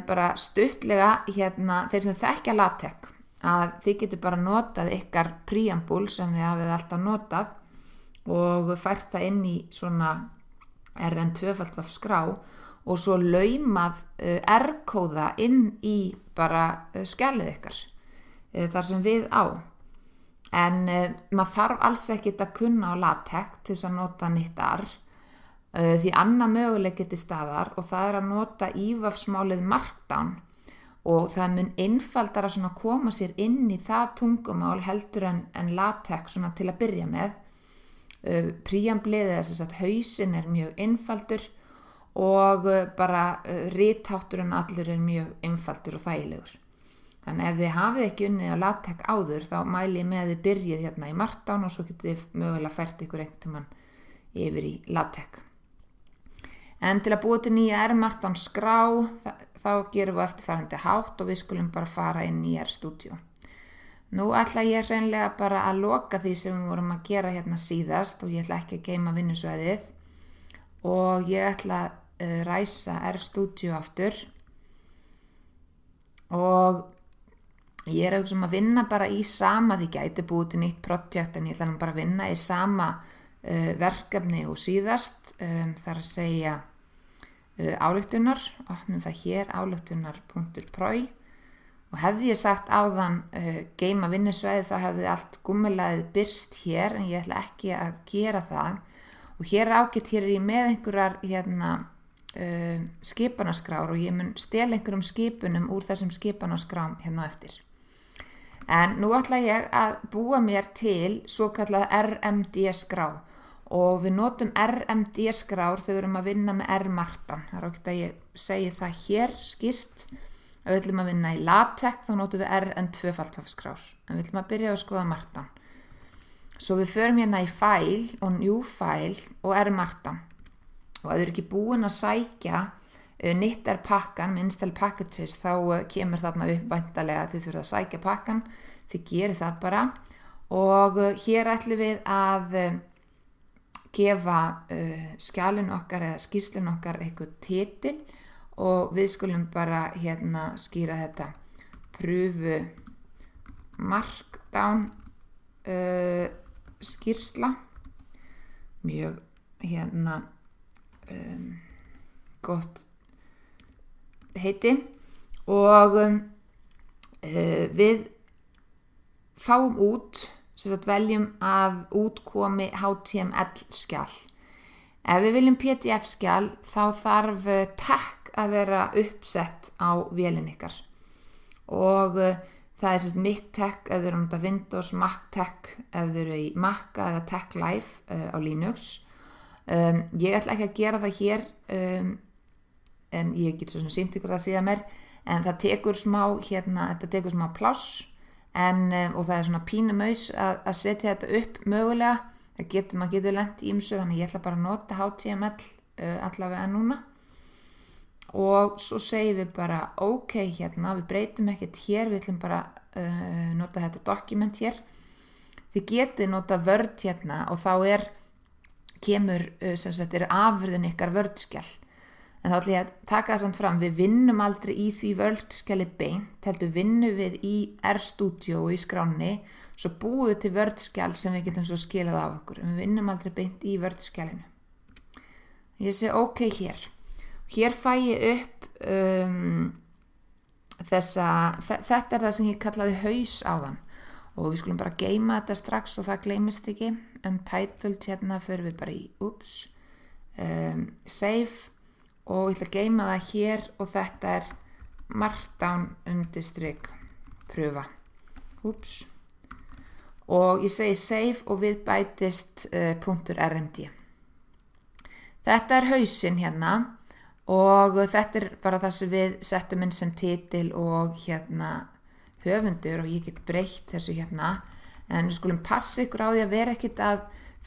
bara stuttlega þeir sem þekkja LaTeX að þið getur bara notað ykkar preambúl sem þið hafið alltaf notað og fært það inn í svona RN2 skrá og svo laumað R-kóða inn í bara skjalið ykkar þar sem við á. En maður þarf alls ekkert að kunna á LaTeX til þess að nota nýtt R því annað möguleiki til staðar og það að nota ívafsmálið Markdown og það mun einfaldara svona koma sér inn í það tungumál heldur en LaTeX svona til að byrja með. Preamblið eða sem sagt hausinn mjög einfaldur og bara rithátturinn allur mjög einfaldur og þægilegur. Þannig ef þið hafið ekki unnið á LaTeX áður þá mæli ég með að þið byrjið í Markdown og svo getið þið mögulega fært ykkur einhvern tímann yfir í LaTeX. En til að búa til nýja R-Markdown skrá þá gerum við eftirfarandi hátt og við skulum bara fara inn í RStudio. Nú ætla ég hreinlega bara að loka því sem við vorum að gera síðast og ég ætla ekki að geyma vinnusvæðið og ég ætla að ræsa RStudio aftur og ég að hugsa að vinna bara í sama, því gæti búið til nýtt projekt en ég ætla bara að vinna í sama verkefni og síðast, þar að segja ályktunar, opnum það hér, ályktunar.py og hefði ég sagt áðan geyma vinnusvæði þá hefði allt gúmmulaðið birst hér en ég ætla ekki að gera það og hér ágætt, hér ég með einhverjar skipanaskrár og ég mun stela einhverjum skipunum úr þessum skipanaskrám á eftir. En nú ætla ég að búa mér til svokallað RMD skrá og við notum RMD skrár þegar við erum að vinna með R-Markdown. Það ágætt að ég segi það hér skýrt. Ef við ætlum að vinna í LaTeX þá notum við RN2 skrár. En við ætlum að byrja að skoða Markdown. Svo við förum í File og New File og R-Markdown. Og ef þið eru ekki búin að sækja nýtt pakkan með Install Packages þá kemur þarna upp væntanlega að þið þurfið að sækja pakkan, þið gerið það bara og hér ætlum við að gefa skjalinu okkar eða skýrslinu okkar eitthvað titil og við skulum bara skýra þetta pröfu Markdown skýrsla, mjög gott heiti og við fáum út, veljum að útkomi HTML skjal. Ef við viljum PDF skjal þá þarf tag að vera uppsett á vélinn ykkar og það mic tag ef þið eru að Windows, Mac tag ef þið eru í Mac eða tag live á Linux. Ég ætla ekki að gera það hér en ég get svo sem sýnt ykkur það síðan mér en það tekur smá þetta tekur smá pláss og það svona pínumaus að setja þetta upp mögulega, maður getur lent í ýmsu þannig ég ætla bara að nota HTML allavega núna og svo segjum við bara ok við breytum ekkert hér, við ætlum bara nota þetta document hér. Þið getið nota Word og þá kemur afurðin ykkar Word-skjal. En þá ætla ég að taka það samt fram, við vinnum aldrei í því Word-skjali beint, heldur vinnum við í RStudio og í skránni, svo búum við til Word-skjal sem við getum svo skilað af okkur, en við vinnum aldrei beint í Word-skjalinu. Ég segi ok hér. Hér fæ ég upp þetta það sem ég kallaði haus áðan og við skulum bara geyma þetta strax og það gleymist ekki. Untitled fyrir við bara í save og ég ætla að geyma það hér og þetta Markdown pröfa og ég segi save og við bætist .rmd. Þetta hausinn og þetta bara það sem við settum inn sem titil og höfundur og ég get breytt þessu en við skulum passa ykkur á því að vera ekkert að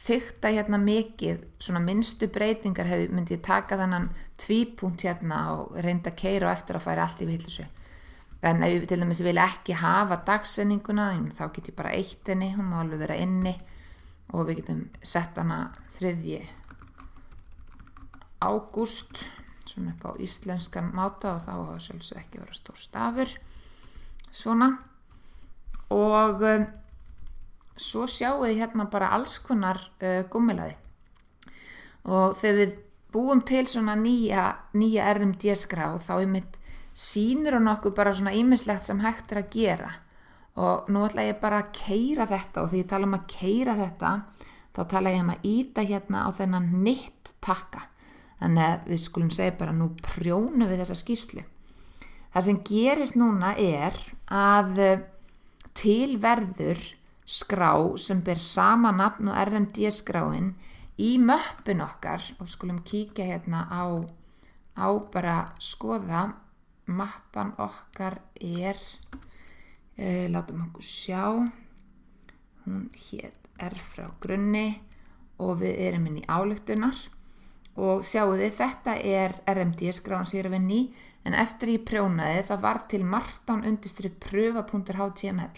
fikta mikið, svona minnstu breytingar myndi ég taka þennan tvípunkt og reynda að keyra og eftir að færa allt í vitleysu. En ef ég til dæmis vil ekki hafa dagsetninguna þá get ég bara eytt henni, hún má alveg vera inni og við getum sett hana 3. ágúst, svona upp á íslenskan máta og þá á sjálfsög ekki vera stór stafur svona og svo sjáum við hérna bara alls konar gúmmelaði og þegar við búum til svona nýja RMD-skrá þá sýnir hún okkur bara svona ýmislegt sem hægt að gera og nú ætla ég bara að keyra þetta og þegar ég tala að keyra þetta þá tala ég að íta hérna á þennan nýtt takka þannig að við skulum segja bara nú prjónum við þessa skýrslu. Það sem gerist núna að til verður skrá sem ber sama nafn og RMD-skráin í möppin okkar og skulum kíkja hérna á bara skoða mappan okkar látum okkur sjá hún frá grunni og við erum inn í ályktunar og sjáu þið þetta RMD-skráin sem ég að vinna í en eftir ég prjónaði það var til markdown_pröfa.html